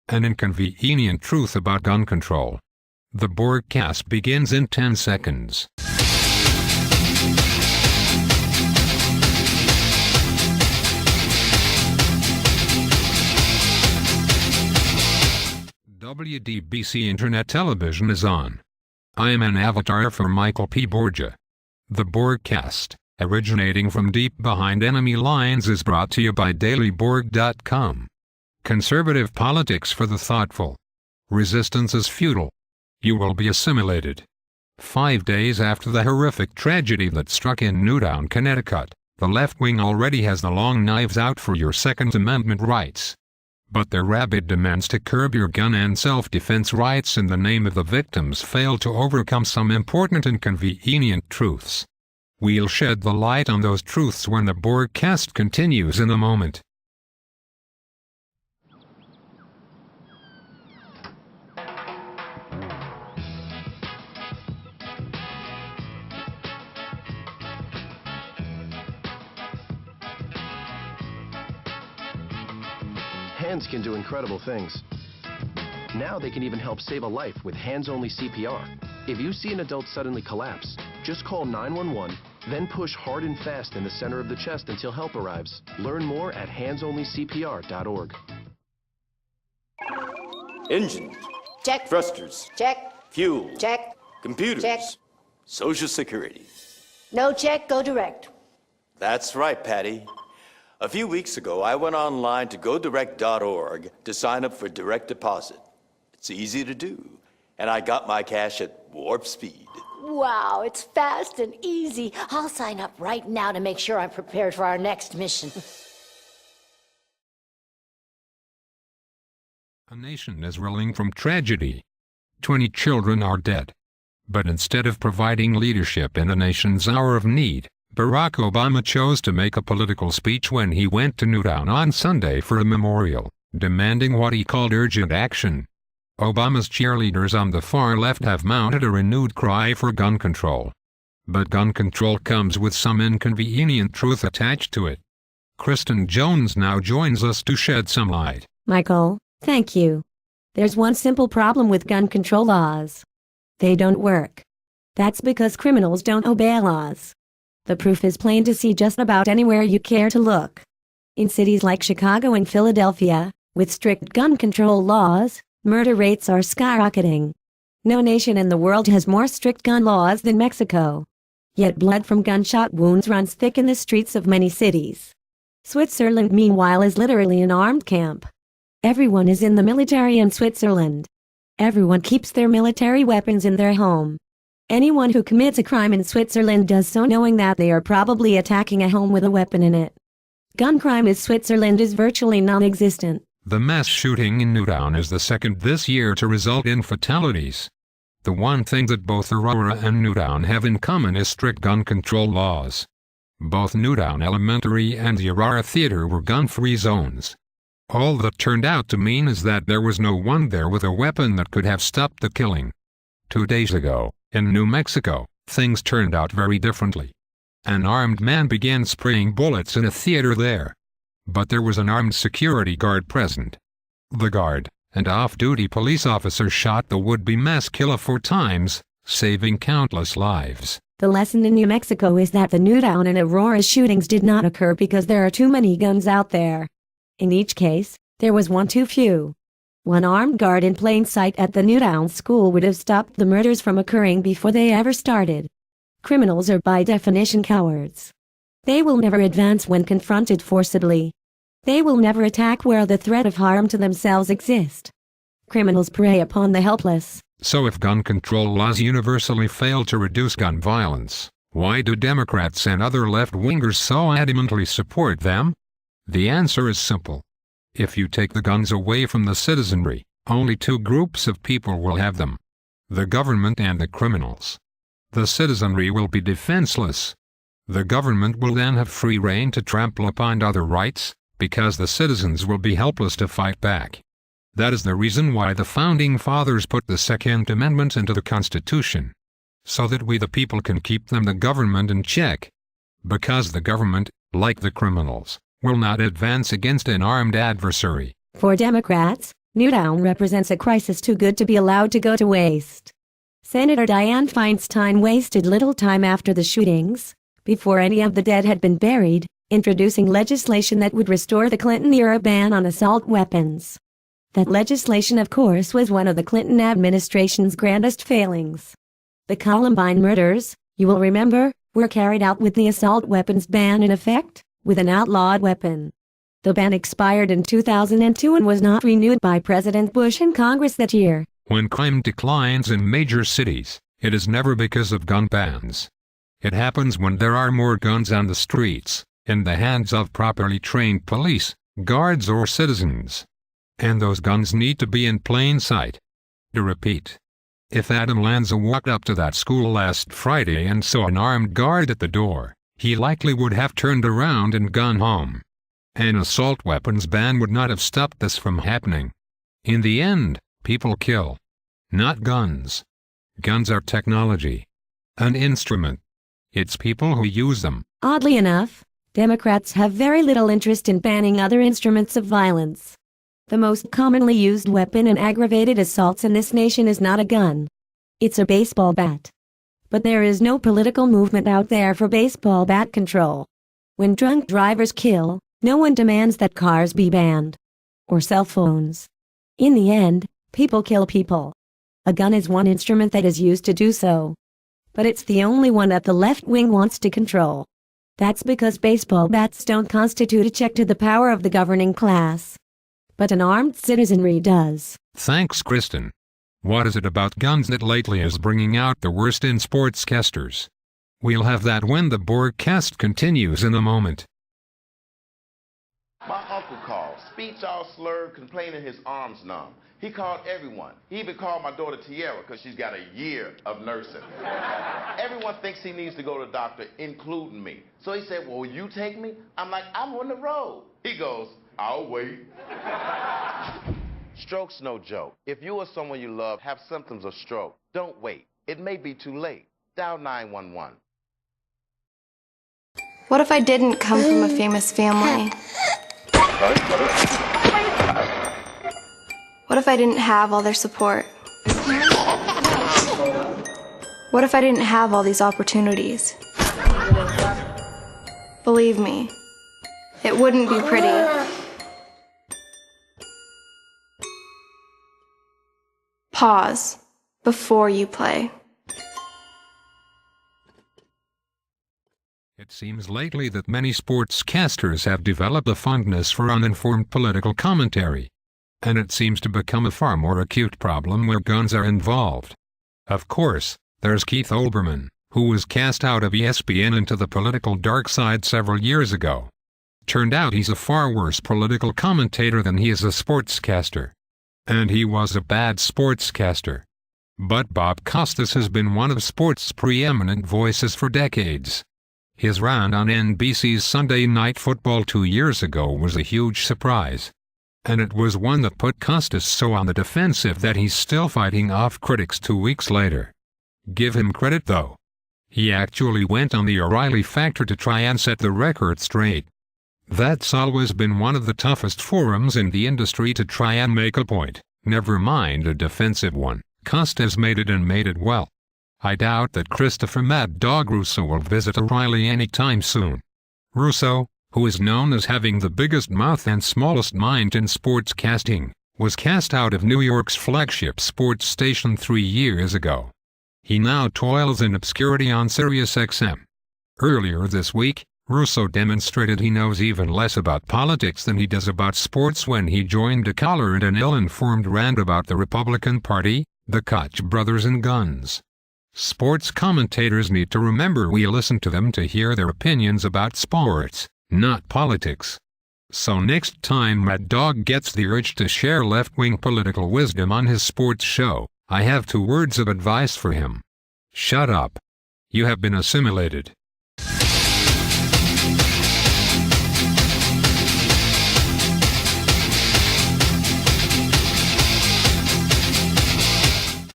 An inconvenient truth about gun control. The broadcast begins in 10 seconds. WDBC Internet Television is on. I am an avatar for Michael P. Borgia. The broadcast, originating from deep behind enemy lines, is brought to you by dailyborg.com. Conservative politics for the thoughtful. Resistance is futile. You will be assimilated. 5 days after the horrific tragedy that struck in Newtown, Connecticut, the left wing already has the long knives out for your Second Amendment rights. But their rabid demands to curb your gun and self-defense rights in the name of the victims fail to overcome some important and convenient truths. We'll shed the light on those truths when the broadcast continues in a moment. Hands can do incredible things. Now they can even help save a life with hands-only CPR. If you see an adult suddenly collapse, just call 911, then push hard and fast in the center of the chest until help arrives. Learn more at handsonlycpr.org. Engine. Check. Thrusters. Check. Fuel. Check. Computers. Check. Social Security. No check, go direct. That's right, Patty. A few weeks ago, I went online to godirect.org to sign up for direct deposit. It's easy to do, and I got my cash at warp speed. Wow, it's fast and easy. I'll sign up right now to make sure I'm prepared for our next mission. A nation is reeling from tragedy. 20 children are dead. But instead of providing leadership in the nation's hour of need, Barack Obama chose to make a political speech when he went to Newtown on Sunday for a memorial, demanding what he called urgent action. Obama's cheerleaders on the far left have mounted a renewed cry for gun control. But gun control comes with some inconvenient truth attached to it. Kristen Jones now joins us to shed some light. Michael, thank you. There's one simple problem with gun control laws. They don't work. That's because criminals don't obey laws. The proof is plain to see just about anywhere you care to look. In cities like Chicago and Philadelphia, with strict gun control laws, murder rates are skyrocketing. No nation in the world has more strict gun laws than Mexico. Yet blood from gunshot wounds runs thick in the streets of many cities. Switzerland, meanwhile, is literally an armed camp. Everyone is in the military in Switzerland. Everyone keeps their military weapons in their home. Anyone who commits a crime in Switzerland does so knowing that they are probably attacking a home with a weapon in it. Gun crime in Switzerland is virtually non-existent. The mass shooting in Newtown is the second this year to result in fatalities. The one thing that both Aurora and Newtown have in common is strict gun control laws. Both Newtown Elementary and the Aurora Theater were gun-free zones. All that turned out to mean is that there was no one there with a weapon that could have stopped the killing. 2 days ago, in New Mexico, things turned out very differently. An armed man began spraying bullets in a theater there. But there was an armed security guard present. The guard, an off-duty police officer, shot the would-be mass killer 4 times, saving countless lives. The lesson in New Mexico is that the Newtown and Aurora shootings did not occur because there are too many guns out there. In each case, there was one too few. One armed guard in plain sight at the Newtown school would have stopped the murders from occurring before they ever started. Criminals are by definition cowards. They will never advance when confronted forcibly. They will never attack where the threat of harm to themselves exists. Criminals prey upon the helpless. So if gun control laws universally fail to reduce gun violence, why do Democrats and other left-wingers so adamantly support them? The answer is simple. If you take the guns away from the citizenry, only 2 groups of people will have them: the government and the criminals. The citizenry will be defenseless. The government will then have free rein to trample upon other rights, because the citizens will be helpless to fight back. That is the reason why the Founding Fathers put the Second Amendment into the Constitution. So that we the people can keep the government in check. Because the government, like the criminals, will not advance against an armed adversary. For Democrats, Newtown represents a crisis too good to be allowed to go to waste. Senator Dianne Feinstein wasted little time after the shootings, before any of the dead had been buried, introducing legislation that would restore the Clinton-era ban on assault weapons. That legislation, of course, was one of the Clinton administration's grandest failings. The Columbine murders, you will remember, were carried out with the assault weapons ban in effect, with an outlawed weapon. The ban expired in 2002 and was not renewed by President Bush in Congress that year. When crime declines in major cities, it is never because of gun bans. It happens when there are more guns on the streets, in the hands of properly trained police, guards or citizens. And those guns need to be in plain sight. To repeat, if Adam Lanza walked up to that school last Friday and saw an armed guard at the door, he likely would have turned around and gone home. An assault weapons ban would not have stopped this from happening. In the end, people kill, not guns. Guns are technology, an instrument. It's people who use them. Oddly enough, Democrats have very little interest in banning other instruments of violence. The most commonly used weapon in aggravated assaults in this nation is not a gun. It's a baseball bat. But there is no political movement out there for baseball bat control. When drunk drivers kill, no one demands that cars be banned. Or cell phones. In the end, people kill people. A gun is one instrument that is used to do so. But it's the only one that the left wing wants to control. That's because baseball bats don't constitute a check to the power of the governing class. But an armed citizenry does. Thanks, Kristen. What is it about guns that lately is bringing out the worst in sportscasters? We'll have that when the broadcast continues in a moment. My uncle called, speech all slurred, complaining his arms numb. He called everyone. He even called my daughter Tiara because she's got a year of nursing. Everyone thinks he needs to go to the doctor, including me. So he said, well, will you take me? I'm like, I'm on the road. He goes, I'll wait. Stroke's no joke. If you or someone you love have symptoms of stroke, don't wait. It may be too late. Dial 911. What if I didn't come from a famous family? What if I didn't have all their support? What if I didn't have all these opportunities? Believe me, it wouldn't be pretty. Pause before you play. It seems lately that many sportscasters have developed a fondness for uninformed political commentary. And it seems to become a far more acute problem where guns are involved. Of course, there's Keith Olbermann, who was cast out of ESPN into the political dark side several years ago. Turned out he's a far worse political commentator than he is a sportscaster. And he was a bad sportscaster. But Bob Costas has been one of sports' preeminent voices for decades. His run on NBC's Sunday Night Football 2 years ago was a huge surprise. And it was one that put Costas so on the defensive that he's still fighting off critics 2 weeks later. Give him credit though. He actually went on the O'Reilly Factor to try and set the record straight. That's always been one of the toughest forums in the industry to try and make a point, never mind a defensive one. Costas made it and made it well. I doubt that Christopher Mad Dog Russo will visit O'Reilly anytime soon. Russo, who is known as having the biggest mouth and smallest mind in sportscasting, was cast out of New York's flagship sports station 3 years ago. He now toils in obscurity on SiriusXM. Earlier this week, Russo demonstrated he knows even less about politics than he does about sports when he joined a colored and ill-informed rant about the Republican Party, the Koch brothers and guns. Sports commentators need to remember we listen to them to hear their opinions about sports, not politics. So next time Mad Dog gets the urge to share left-wing political wisdom on his sports show, I have 2 words of advice for him. Shut up. You have been assimilated.